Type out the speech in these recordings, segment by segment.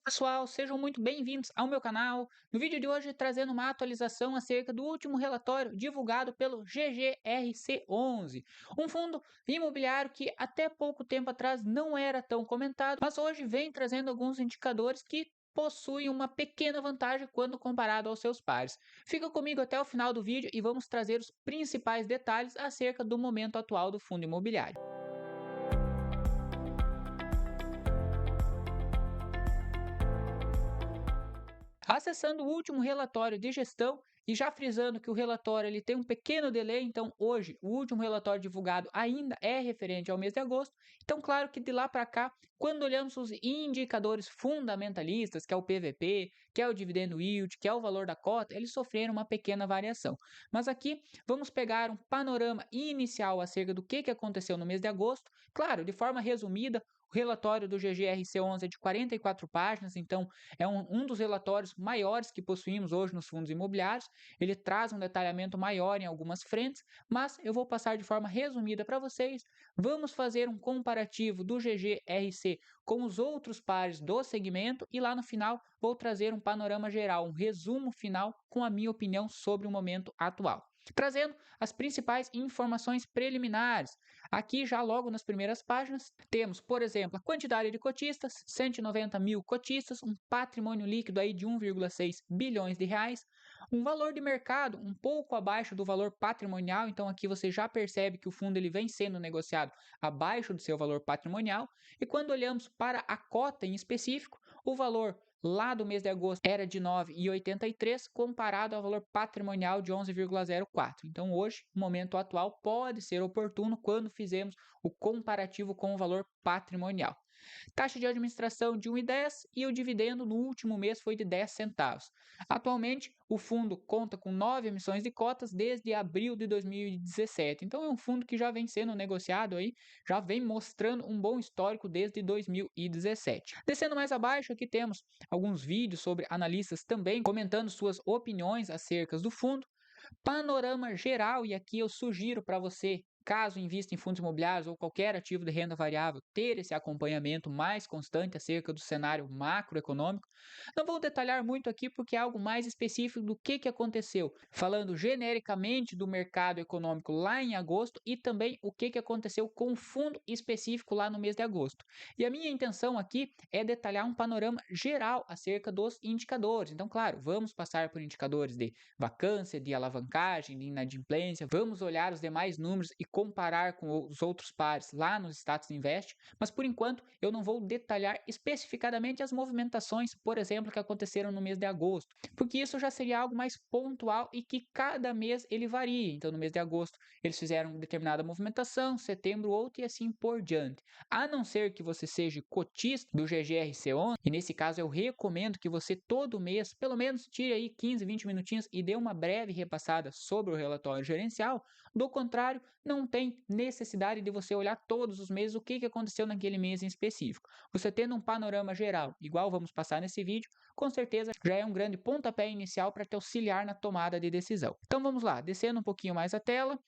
Pessoal, sejam muito bem-vindos ao meu canal. No vídeo de hoje, trazendo uma atualização acerca do último relatório divulgado pelo GGRC11, um fundo imobiliário que até pouco tempo atrás não era tão comentado, mas hoje vem trazendo alguns indicadores que possuem uma pequena vantagem quando comparado aos seus pares. Fica comigo até o final do vídeo e vamos trazer os principais detalhes acerca do momento atual do fundo imobiliário. Acessando o último relatório de gestão e já frisando que o relatório ele tem um pequeno delay, então hoje o último relatório divulgado ainda é referente ao mês de agosto. Então, claro que de lá para cá, quando olhamos os indicadores fundamentalistas, que é o PVP, que é o dividendo yield, que é o valor da cota, eles sofreram uma pequena variação. Mas aqui vamos pegar um panorama inicial acerca do que aconteceu no mês de agosto, claro, de forma resumida. O relatório do GGRC11 é de 44 páginas, então é um dos relatórios maiores que possuímos hoje nos fundos imobiliários. Ele traz um detalhamento maior em algumas frentes, mas eu vou passar de forma resumida para vocês. Vamos fazer um comparativo do GGRC com os outros pares do segmento e lá no final vou trazer um panorama geral, um resumo final com a minha opinião sobre o momento atual. Trazendo as principais informações preliminares. Aqui, já logo nas primeiras páginas, temos, por exemplo, a quantidade de cotistas, 190 mil cotistas, um patrimônio líquido aí de 1,6 bilhões de reais, um valor de mercado um pouco abaixo do valor patrimonial, então aqui você já percebe que o fundo ele vem sendo negociado abaixo do seu valor patrimonial, e quando olhamos para a cota em específico, o valor lá do mês de agosto era de 9,83 comparado ao valor patrimonial de 11,04. Então hoje, o momento atual pode ser oportuno quando fizemos o comparativo com o valor patrimonial. Taxa de administração de 1,10 e o dividendo no último mês foi de 10 centavos. Atualmente, o fundo conta com 9 emissões de cotas desde abril de 2017. Então é um fundo que já vem sendo negociado aí, já vem mostrando um bom histórico desde 2017. Descendo mais abaixo, aqui temos alguns vídeos sobre analistas também comentando suas opiniões acerca do fundo. Panorama geral, e aqui eu sugiro para você, caso invista em fundos imobiliários ou qualquer ativo de renda variável, ter esse acompanhamento mais constante acerca do cenário macroeconômico. Não vou detalhar muito aqui porque é algo mais específico do que aconteceu, falando genericamente do mercado econômico lá em agosto e também o que aconteceu com o fundo específico lá no mês de agosto. E a minha intenção aqui é detalhar um panorama geral acerca dos indicadores. Então, claro, vamos passar por indicadores de vacância, de alavancagem, de inadimplência. Vamos olhar os demais números e comparar com os outros pares lá nos status invest, mas por enquanto eu não vou detalhar especificadamente as movimentações, por exemplo, que aconteceram no mês de agosto, porque isso já seria algo mais pontual e que cada mês ele varia. Então, no mês de agosto eles fizeram determinada movimentação, setembro outra e assim por diante. A não ser que você seja cotista do GGRC11, e nesse caso eu recomendo que você todo mês, pelo menos tire aí 15, 20 minutinhos e dê uma breve repassada sobre o relatório gerencial. Do contrário, não tem necessidade de você olhar todos os meses o que aconteceu naquele mês em específico. Você tendo um panorama geral, igual vamos passar nesse vídeo, com certeza já é um grande pontapé inicial para te auxiliar na tomada de decisão. Então vamos lá, descendo um pouquinho mais a tela,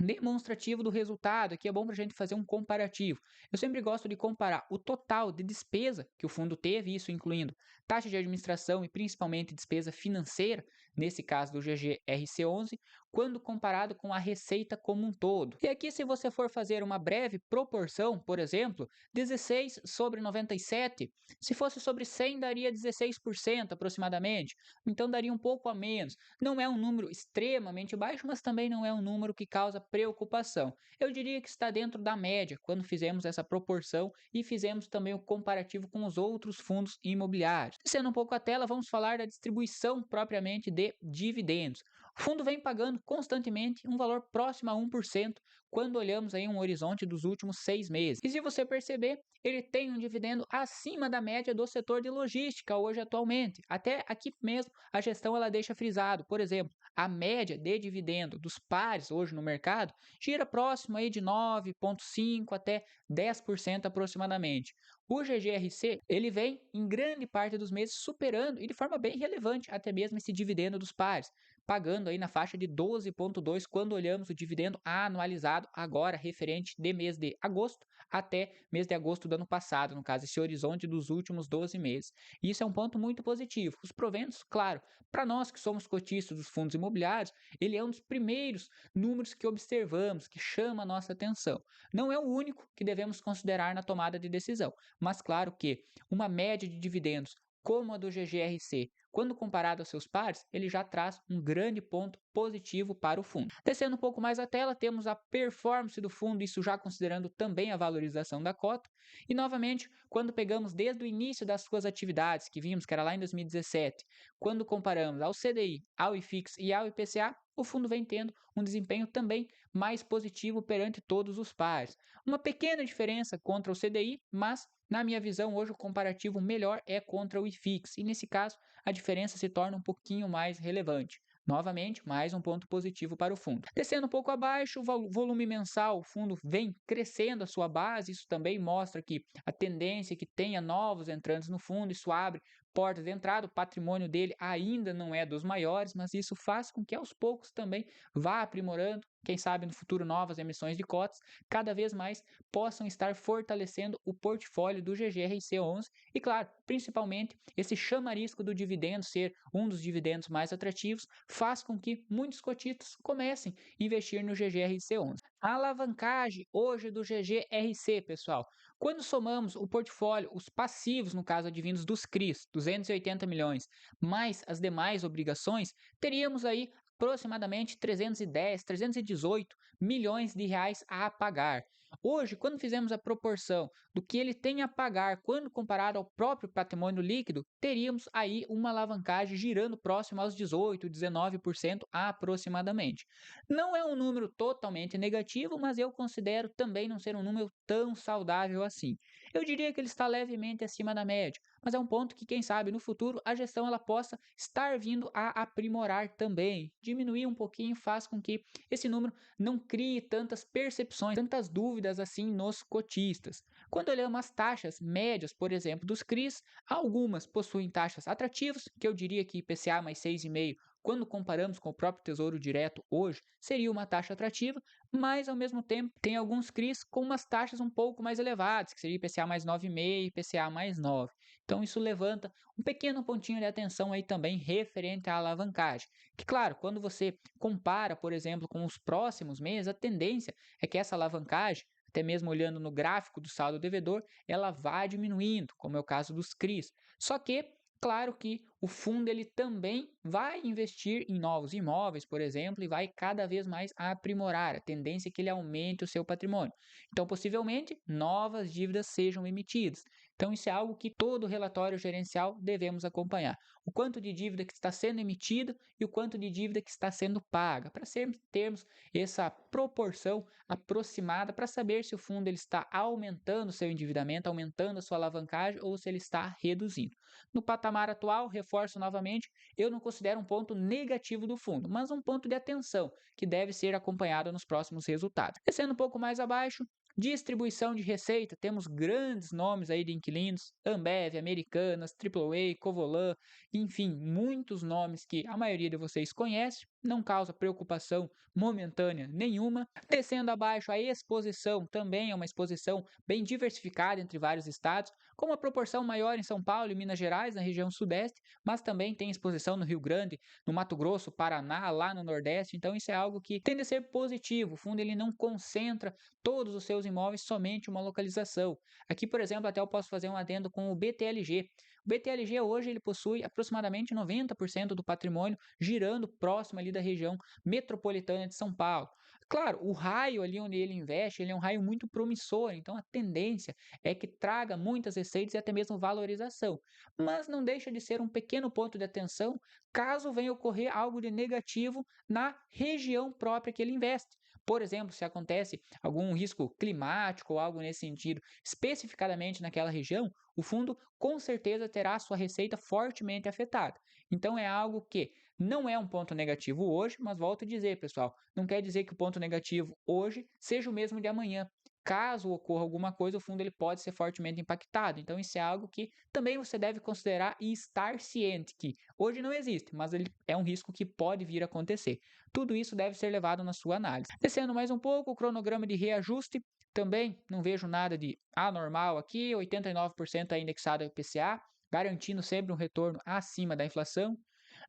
demonstrativo do resultado. Aqui é bom para a gente fazer um comparativo. Eu sempre gosto de comparar o total de despesa que o fundo teve, isso incluindo taxa de administração e principalmente despesa financeira, nesse caso do GGRC11, quando comparado com a receita como um todo. E aqui, se você for fazer uma breve proporção, por exemplo, 16 sobre 97, se fosse sobre 100 daria 16% aproximadamente, então daria um pouco a menos. Não é um número extremamente baixo, mas também não é um número que causa preocupação. Eu diria que está dentro da média quando fizemos essa proporção e fizemos também o comparativo com os outros fundos imobiliários. Descendo um pouco a tela, vamos falar da distribuição propriamente de dividendos. O fundo vem pagando constantemente um valor próximo a 1% quando olhamos aí um horizonte dos últimos 6 meses. E se você perceber, ele tem um dividendo acima da média do setor de logística hoje atualmente. Até aqui mesmo a gestão ela deixa frisado, por exemplo, a média de dividendo dos pares hoje no mercado gira próximo aí de 9,5 até 10% aproximadamente. O GGRC, ele vem em grande parte dos meses superando e de forma bem relevante até mesmo esse dividendo dos pares, pagando aí na faixa de 12,2 quando olhamos o dividendo anualizado agora referente de mês de agosto até mês de agosto do ano passado, no caso, esse horizonte dos últimos 12 meses. E isso é um ponto muito positivo. Os proventos, claro, para nós que somos cotistas dos fundos imobiliários, ele é um dos primeiros números que observamos, que chama a nossa atenção. Não é o único que devemos considerar na tomada de decisão, mas claro que uma média de dividendos como a do GGRC, quando comparado aos seus pares, ele já traz um grande ponto positivo para o fundo. Descendo um pouco mais a tela, temos a performance do fundo, isso já considerando também a valorização da cota. E novamente, quando pegamos desde o início das suas atividades, que vimos que era lá em 2017, quando comparamos ao CDI, ao IFIX e ao IPCA, o fundo vem tendo um desempenho também mais positivo perante todos os pares. Uma pequena diferença contra o CDI, mas na minha visão, hoje o comparativo melhor é contra o IFIX, e nesse caso a diferença se torna um pouquinho mais relevante. Novamente, mais um ponto positivo para o fundo. Descendo um pouco abaixo, o volume mensal, o fundo vem crescendo a sua base, isso também mostra que a tendência é que tenha novos entrantes no fundo, isso abre portas de entrada, o patrimônio dele ainda não é dos maiores, mas isso faz com que aos poucos também vá aprimorando, quem sabe no futuro novas emissões de cotas, cada vez mais possam estar fortalecendo o portfólio do GGRC11 e, claro, principalmente esse chamarisco do dividendo ser um dos dividendos mais atrativos faz com que muitos cotistas comecem a investir no GGRC11. A alavancagem hoje do GGRC, pessoal, quando somamos o portfólio, os passivos, no caso advindos dos CRIs, 280 milhões, mais as demais obrigações, teríamos aí aproximadamente 310, 318 milhões de reais a pagar. Hoje, quando fizemos a proporção do que ele tem a pagar quando comparado ao próprio patrimônio líquido, teríamos aí uma alavancagem girando próximo aos 18, 19% aproximadamente. Não é um número totalmente negativo, mas eu considero também não ser um número tão saudável assim. Eu diria que ele está levemente acima da média, mas é um ponto que, quem sabe, no futuro a gestão ela possa estar vindo a aprimorar também. Diminuir um pouquinho faz com que esse número não crie tantas percepções, tantas dúvidas assim nos cotistas. Quando olhamos as taxas médias, por exemplo, dos CRIs, algumas possuem taxas atrativas, que eu diria que IPCA mais 6,5, quando comparamos com o próprio Tesouro Direto hoje, seria uma taxa atrativa, mas ao mesmo tempo tem alguns CRIs com umas taxas um pouco mais elevadas, que seria IPCA mais 9,5 e IPCA mais 9. Então isso levanta um pequeno pontinho de atenção aí também referente à alavancagem. Que claro, quando você compara, por exemplo, com os próximos meses, a tendência é que essa alavancagem, até mesmo olhando no gráfico do saldo devedor, ela vai diminuindo, como é o caso dos CRIs. Só que, claro que o fundo ele também vai investir em novos imóveis, por exemplo, e vai cada vez mais aprimorar. A tendência é que ele aumente o seu patrimônio. Então, possivelmente, novas dívidas sejam emitidas. Então, isso é algo que todo relatório gerencial devemos acompanhar. O quanto de dívida que está sendo emitida e o quanto de dívida que está sendo paga, para termos essa proporção aproximada para saber se o fundo ele está aumentando o seu endividamento, aumentando a sua alavancagem ou se ele está reduzindo. No patamar atual, reforço novamente, eu não considero um ponto negativo do fundo, mas um ponto de atenção que deve ser acompanhado nos próximos resultados. Descendo um pouco mais abaixo, distribuição de receita, temos grandes nomes aí de inquilinos, Ambev, Americanas, AAA, Covolan, enfim, muitos nomes que a maioria de vocês conhece, não causa preocupação momentânea nenhuma. Descendo abaixo, a exposição também é uma exposição bem diversificada entre vários estados, com uma proporção maior em São Paulo e Minas Gerais, na região sudeste, mas também tem exposição no Rio Grande, no Mato Grosso, Paraná, lá no Nordeste, então isso é algo que tende a ser positivo. O fundo ele não concentra todos os seus imóveis somente em uma localização. Aqui, por exemplo, até eu posso fazer um adendo com o BTLG. O BTLG hoje ele possui aproximadamente 90% do patrimônio girando próximo ali da região metropolitana de São Paulo. Claro, o raio ali onde ele investe, ele é um raio muito promissor, então a tendência é que traga muitas receitas e até mesmo valorização. Mas não deixa de ser um pequeno ponto de atenção caso venha ocorrer algo de negativo na região própria que ele investe. Por exemplo, se acontece algum risco climático ou algo nesse sentido, especificadamente naquela região, o fundo com certeza terá sua receita fortemente afetada. Então é algo que não é um ponto negativo hoje, mas volto a dizer, pessoal, não quer dizer que o ponto negativo hoje seja o mesmo de amanhã. Caso ocorra alguma coisa, o fundo ele pode ser fortemente impactado. Então, isso é algo que também você deve considerar e estar ciente que hoje não existe, mas ele é um risco que pode vir a acontecer. Tudo isso deve ser levado na sua análise. Descendo mais um pouco, o cronograma de reajuste Também não vejo nada de anormal aqui, 89% é indexado ao IPCA, garantindo sempre um retorno acima da inflação.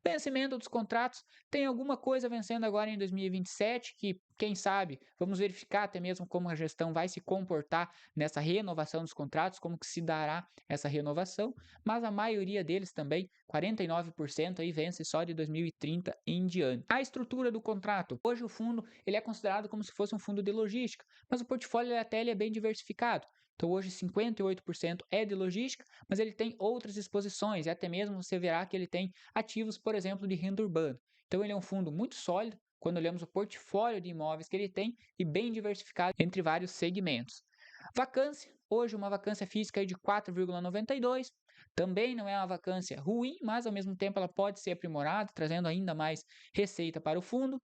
Vencimento dos contratos, tem alguma coisa vencendo agora em 2027 que, quem sabe, vamos verificar até mesmo como a gestão vai se comportar nessa renovação dos contratos, como que se dará essa renovação, mas a maioria deles também, 49% aí vence só de 2030 em diante. A estrutura do contrato, hoje o fundo ele é considerado como se fosse um fundo de logística, mas o portfólio até ele é bem diversificado. Então hoje 58% é de logística, mas ele tem outras exposições, e até mesmo você verá que ele tem ativos, por exemplo, de renda urbana. Então ele é um fundo muito sólido quando olhamos o portfólio de imóveis que ele tem e bem diversificado entre vários segmentos. Vacância, hoje uma vacância física de 4,92, também não é uma vacância ruim, mas ao mesmo tempo ela pode ser aprimorada, trazendo ainda mais receita para o fundo.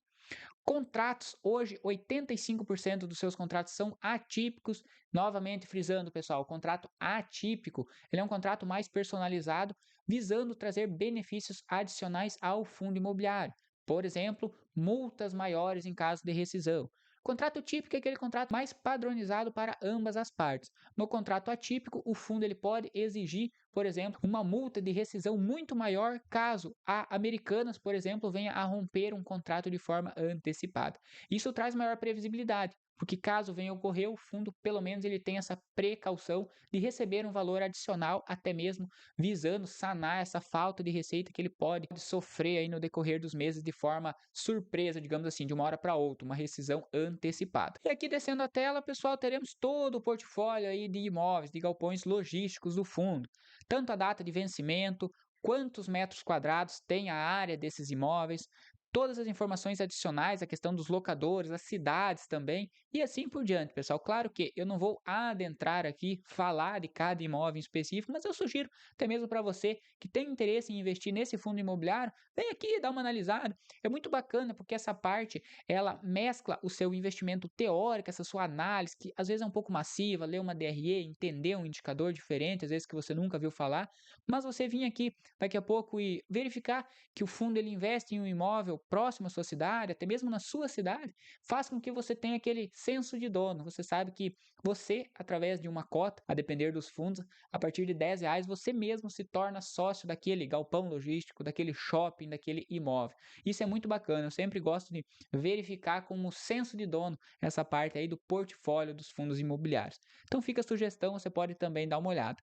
Contratos, hoje 85% dos seus contratos são atípicos. Novamente frisando, pessoal, o contrato atípico, ele é um contrato mais personalizado, visando trazer benefícios adicionais ao fundo imobiliário. Por exemplo, multas maiores em caso de rescisão. Contrato típico é aquele contrato mais padronizado para ambas as partes. No contrato atípico, o fundo ele pode exigir, por exemplo, uma multa de rescisão muito maior caso a Americanas, por exemplo, venha a romper um contrato de forma antecipada. Isso traz maior previsibilidade, porque caso venha a ocorrer, o fundo, pelo menos, ele tem essa precaução de receber um valor adicional, até mesmo visando sanar essa falta de receita que ele pode sofrer aí no decorrer dos meses de forma surpresa, digamos assim, de uma hora para outra, uma rescisão antecipada. E aqui descendo a tela, pessoal, teremos todo o portfólio aí de imóveis, de galpões logísticos do fundo, tanto a data de vencimento, quantos metros quadrados tem a área desses imóveis, todas as informações adicionais, a questão dos locadores, as cidades também, e assim por diante, pessoal. Claro que eu não vou adentrar aqui, falar de cada imóvel em específico, mas eu sugiro até mesmo para você que tem interesse em investir nesse fundo imobiliário, vem aqui dar uma analisada. É muito bacana porque essa parte, ela mescla o seu investimento teórico, essa sua análise, que às vezes é um pouco massiva, ler uma DRE, entender um indicador diferente, às vezes que você nunca viu falar, mas você vir aqui daqui a pouco e verificar que o fundo ele investe em um imóvel próximo à sua cidade, até mesmo na sua cidade, faz com que você tenha aquele senso de dono. Você sabe que você, através de uma cota, a depender dos fundos, a partir de R$ 10, você mesmo se torna sócio daquele galpão logístico, daquele shopping, daquele imóvel. Isso é muito bacana. Eu sempre gosto de verificar como senso de dono essa parte aí do portfólio dos fundos imobiliários. Então fica a sugestão, você pode também dar uma olhada.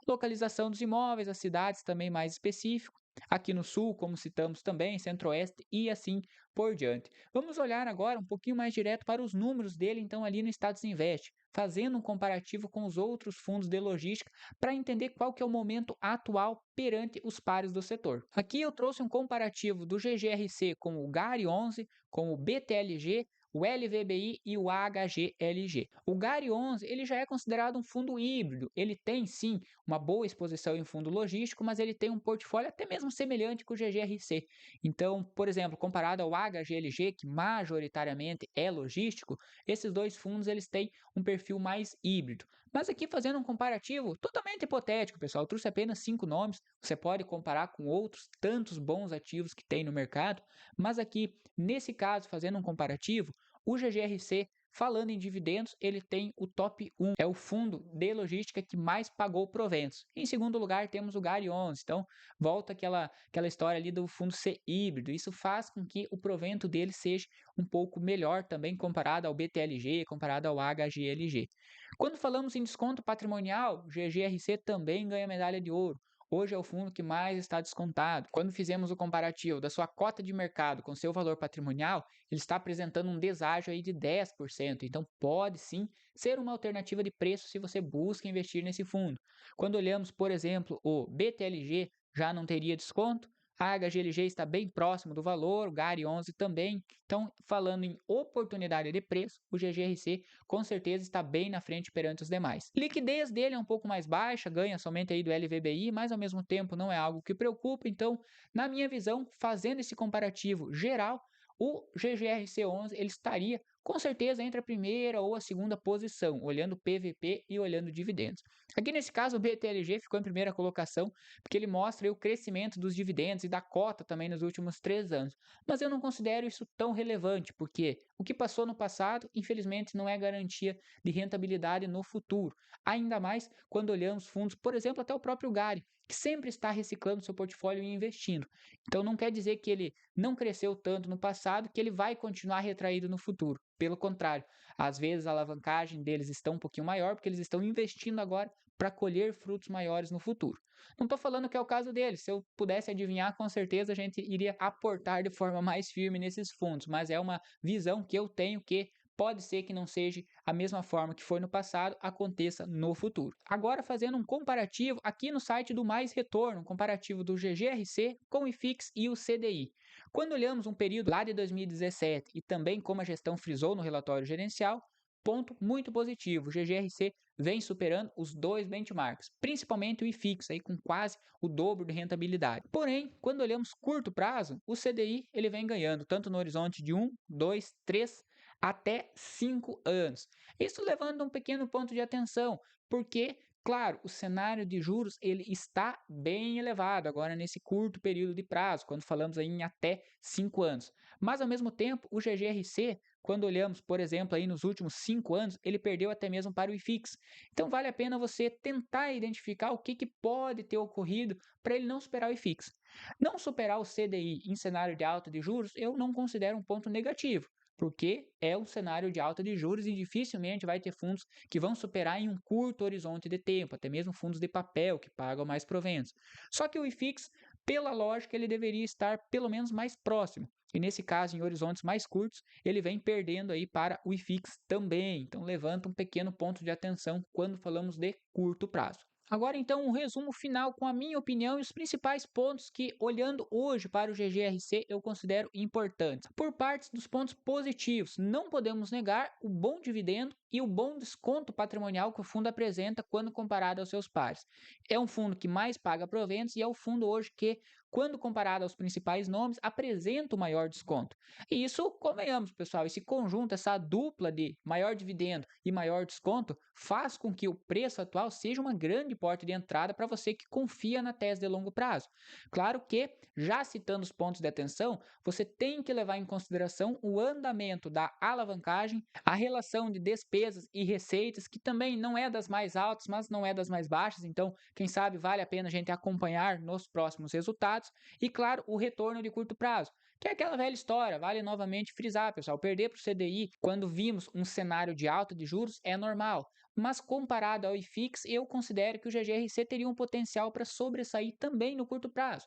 Localização dos imóveis, as cidades também mais específico. Aqui no sul, como citamos também, centro-oeste e assim por diante. Vamos olhar agora um pouquinho mais direto para os números dele, então, ali no Status Invest, fazendo um comparativo com os outros fundos de logística para entender qual que é o momento atual perante os pares do setor. Aqui eu trouxe um comparativo do GGRC com o GARI 11, com o BTLG, o LVBI e o HGLG. O GARI 11 ele já é considerado um fundo híbrido, ele tem sim uma boa exposição em fundo logístico, mas ele tem um portfólio até mesmo semelhante com o GGRC. Então, por exemplo, comparado ao HGLG, que majoritariamente é logístico, esses dois fundos eles têm um perfil mais híbrido. Mas aqui fazendo um comparativo totalmente hipotético, pessoal, eu trouxe apenas 5 nomes, você pode comparar com outros tantos bons ativos que tem no mercado, mas aqui, nesse caso, fazendo um comparativo, o GGRC, falando em dividendos, ele tem o top 1, é o fundo de logística que mais pagou proventos. Em segundo lugar, temos o GARI 11, então volta aquela história ali do fundo ser híbrido, isso faz com que o provento dele seja um pouco melhor também comparado ao BTLG, comparado ao HGLG. Quando falamos em desconto patrimonial, o GGRC também ganha medalha de ouro. Hoje é o fundo que mais está descontado. Quando fizemos o comparativo da sua cota de mercado com seu valor patrimonial, ele está apresentando um deságio aí de 10%. Então pode sim ser uma alternativa de preço se você busca investir nesse fundo. Quando olhamos, por exemplo, o BTLG já não teria desconto, a HGLG está bem próximo do valor, o GARI 11 também. Então, falando em oportunidade de preço, o GGRC com certeza está bem na frente perante os demais. Liquidez dele é um pouco mais baixa, ganha somente aí do LVBI, mas ao mesmo tempo não é algo que preocupa. Então, na minha visão, fazendo esse comparativo geral, o GGRC11 ele estaria com certeza entre a primeira ou a segunda posição, olhando PVP e olhando dividendos. Aqui nesse caso, o BTLG ficou em primeira colocação, porque ele mostra aí o crescimento dos dividendos e da cota também nos últimos 3 anos. Mas eu não considero isso tão relevante, porque o que passou no passado, infelizmente, não é garantia de rentabilidade no futuro. Ainda mais quando olhamos fundos, por exemplo, até o próprio Gari, que sempre está reciclando seu portfólio e investindo. Então não quer dizer que ele não cresceu tanto no passado que ele vai continuar retraído no futuro. Pelo contrário, às vezes a alavancagem deles está um pouquinho maior porque eles estão investindo agora para colher frutos maiores no futuro. Não estou falando que é o caso deles, se eu pudesse adivinhar, com certeza a gente iria aportar de forma mais firme nesses fundos, mas é uma visão que eu tenho que pode ser que não seja a mesma forma que foi no passado, aconteça no futuro. Agora, fazendo um comparativo aqui no site do Mais Retorno, um comparativo do GGRC com o IFIX e o CDI. Quando olhamos um período lá de 2017 e também como a gestão frisou no relatório gerencial, ponto muito positivo, o GGRC vem superando os dois benchmarks, principalmente o IFIX, aí com quase o dobro de rentabilidade. Porém, quando olhamos curto prazo, o CDI ele vem ganhando, tanto no horizonte de 1, 2, 3 até 5 anos. Isso levando um pequeno ponto de atenção, porque claro, o cenário de juros ele está bem elevado agora nesse curto período de prazo, quando falamos aí em até 5 anos. Mas ao mesmo tempo, o GGRC, quando olhamos, por exemplo, aí nos últimos 5 anos, ele perdeu até mesmo para o IFIX. Então vale a pena você tentar identificar o que pode ter ocorrido para ele não superar o IFIX. Não superar o CDI em cenário de alta de juros, eu não considero um ponto negativo, porque é um cenário de alta de juros e dificilmente vai ter fundos que vão superar em um curto horizonte de tempo, até mesmo fundos de papel que pagam mais proventos. Só que o IFIX, pela lógica, ele deveria estar pelo menos mais próximo. E nesse caso, em horizontes mais curtos, ele vem perdendo aí para o IFIX também. Então levanta um pequeno ponto de atenção quando falamos de curto prazo. Agora, então, um resumo final com a minha opinião e os principais pontos que, olhando hoje para o GGRC, eu considero importantes. Por parte dos pontos positivos, não podemos negar o bom dividendo e o bom desconto patrimonial que o fundo apresenta quando comparado aos seus pares. É um fundo que mais paga proventos e é o fundo hoje que, quando comparado aos principais nomes, apresenta o maior desconto. E isso, convenhamos, pessoal, esse conjunto, essa dupla de maior dividendo e maior desconto, faz com que o preço atual seja uma grande porta de entrada para você que confia na tese de longo prazo. Claro que, já citando os pontos de atenção, você tem que levar em consideração o andamento da alavancagem, a relação de despesas e receitas, que também não é das mais altas, mas não é das mais baixas, então, quem sabe vale a pena a gente acompanhar nos próximos resultados, e claro, o retorno de curto prazo. Que é aquela velha história, vale novamente frisar, pessoal, perder para o CDI quando vimos um cenário de alta de juros é normal, mas comparado ao IFIX, eu considero que o GGRC teria um potencial para sobressair também no curto prazo.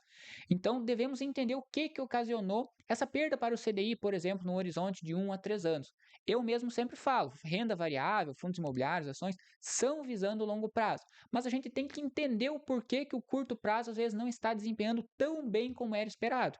Então, devemos entender o que ocasionou essa perda para o CDI, por exemplo, no horizonte de 1 a 3 anos. Eu mesmo sempre falo, renda variável, fundos imobiliários, ações, são visando o longo prazo, mas a gente tem que entender o porquê que o curto prazo às vezes não está desempenhando tão bem como era esperado.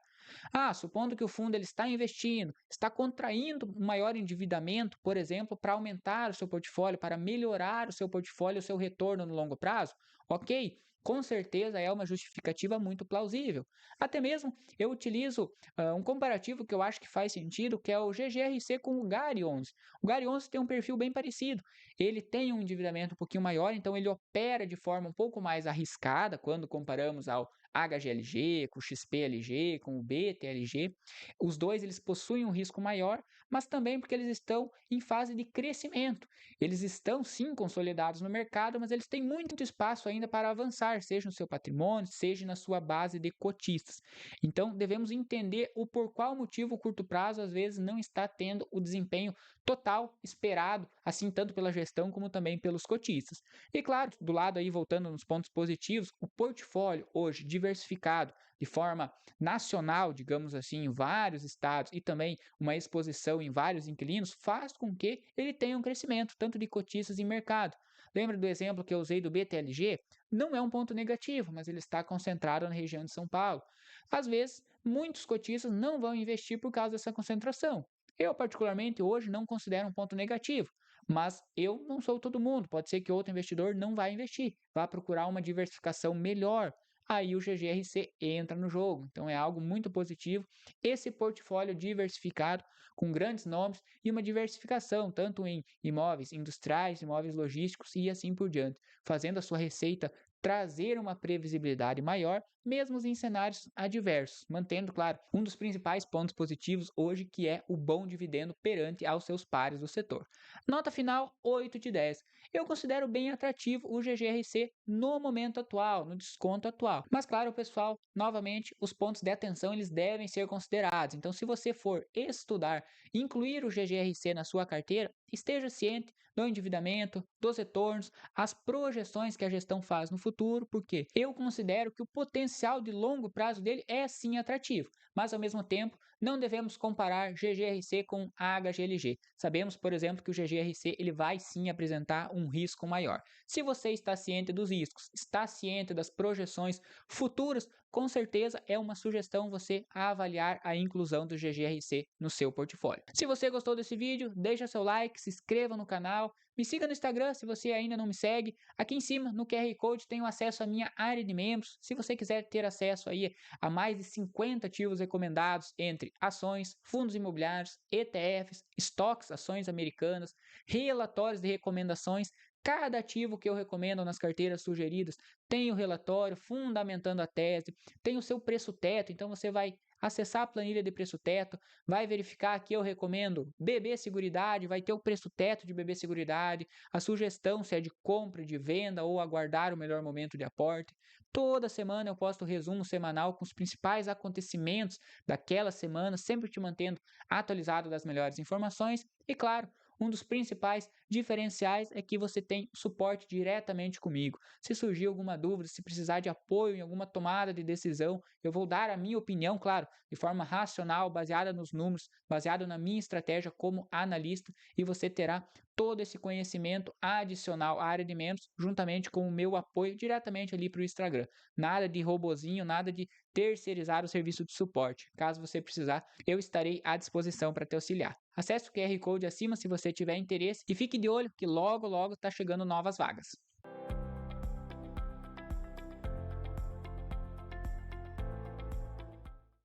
Supondo que o fundo ele está investindo, está contraindo um maior endividamento, por exemplo, para aumentar o seu portfólio, para melhorar o seu portfólio, o seu retorno no longo prazo, ok? Com certeza é uma justificativa muito plausível. Até mesmo eu utilizo um comparativo que eu acho que faz sentido, que é o GGRC com o GARI 11. O GARI 11 tem um perfil bem parecido. Ele tem um endividamento um pouquinho maior, então ele opera de forma um pouco mais arriscada quando comparamos ao HGLG, com o XPLG, com o BTLG. Os dois eles possuem um risco maior, mas também porque eles estão em fase de crescimento. Eles estão sim consolidados no mercado, mas eles têm muito espaço ainda para avançar, seja no seu patrimônio, seja na sua base de cotistas. Então, devemos entender o por qual motivo o curto prazo às vezes não está tendo o desempenho total esperado, assim tanto pela gestão como também pelos cotistas. E claro, do lado aí voltando nos pontos positivos, o portfólio hoje diversificado de forma nacional, digamos assim, em vários estados e também uma exposição em vários inquilinos faz com que ele tenha um crescimento tanto de cotistas e mercado. Lembra do exemplo que eu usei do BTLG? Não é um ponto negativo, mas ele está concentrado na região de São Paulo. Às vezes, muitos cotistas não vão investir por causa dessa concentração. Eu, particularmente, hoje não considero um ponto negativo, mas eu não sou todo mundo. Pode ser que outro investidor não vá investir, vá procurar uma diversificação melhor. Aí o GGRC entra no jogo. Então é algo muito positivo. Esse portfólio diversificado, com grandes nomes e uma diversificação, tanto em imóveis industriais, imóveis logísticos e assim por diante. fazendo a sua receita trazer uma previsibilidade maior, mesmo em cenários adversos, mantendo, claro, um dos principais pontos positivos hoje, que é o bom dividendo perante aos seus pares do setor. Nota final, 8 de 10. Eu considero bem atrativo o GGRC no momento atual, no desconto atual. Mas claro, pessoal, novamente, os pontos de atenção eles devem ser considerados. Então, se você for estudar, incluir o GGRC na sua carteira, esteja ciente do endividamento, dos retornos, as projeções que a gestão faz no futuro, porque eu considero que o potencial de longo prazo dele é sim atrativo, mas ao mesmo tempo não devemos comparar GGRC com HGLG. Sabemos, por exemplo, que o GGRC ele vai sim apresentar um risco maior. Se você está ciente dos riscos, está ciente das projeções futuras, com certeza é uma sugestão você avaliar a inclusão do GGRC no seu portfólio. Se você gostou desse vídeo, deixa seu like, se inscreva no canal, me siga no Instagram se você ainda não me segue. Aqui em cima, no QR Code, tem acesso à minha área de membros. Se você quiser ter acesso aí a mais de 50 ativos recomendados entre ações, fundos imobiliários, ETFs, estoques, ações americanas, relatórios de recomendações. Cada ativo que eu recomendo nas carteiras sugeridas tem o relatório fundamentando a tese, tem o seu preço teto, então você vai acessar a planilha de preço teto, vai verificar que eu recomendo BB Seguridade, vai ter o preço teto de BB Seguridade, a sugestão se é de compra, de venda ou aguardar o melhor momento de aporte. Toda semana eu posto resumo semanal com os principais acontecimentos daquela semana, sempre te mantendo atualizado das melhores informações e, claro, um dos principais diferenciais é que você tem suporte diretamente comigo. Se surgir alguma dúvida, se precisar de apoio em alguma tomada de decisão, eu vou dar a minha opinião, claro, de forma racional, baseada nos números, baseado na minha estratégia como analista, e você terá todo esse conhecimento adicional à área de membros, juntamente com o meu apoio diretamente ali para o Instagram. Nada de robozinho, nada de terceirizar o serviço de suporte. Caso você precisar, eu estarei à disposição para te auxiliar. Acesse o QR Code acima se você tiver interesse e fique de olho que logo está chegando novas vagas.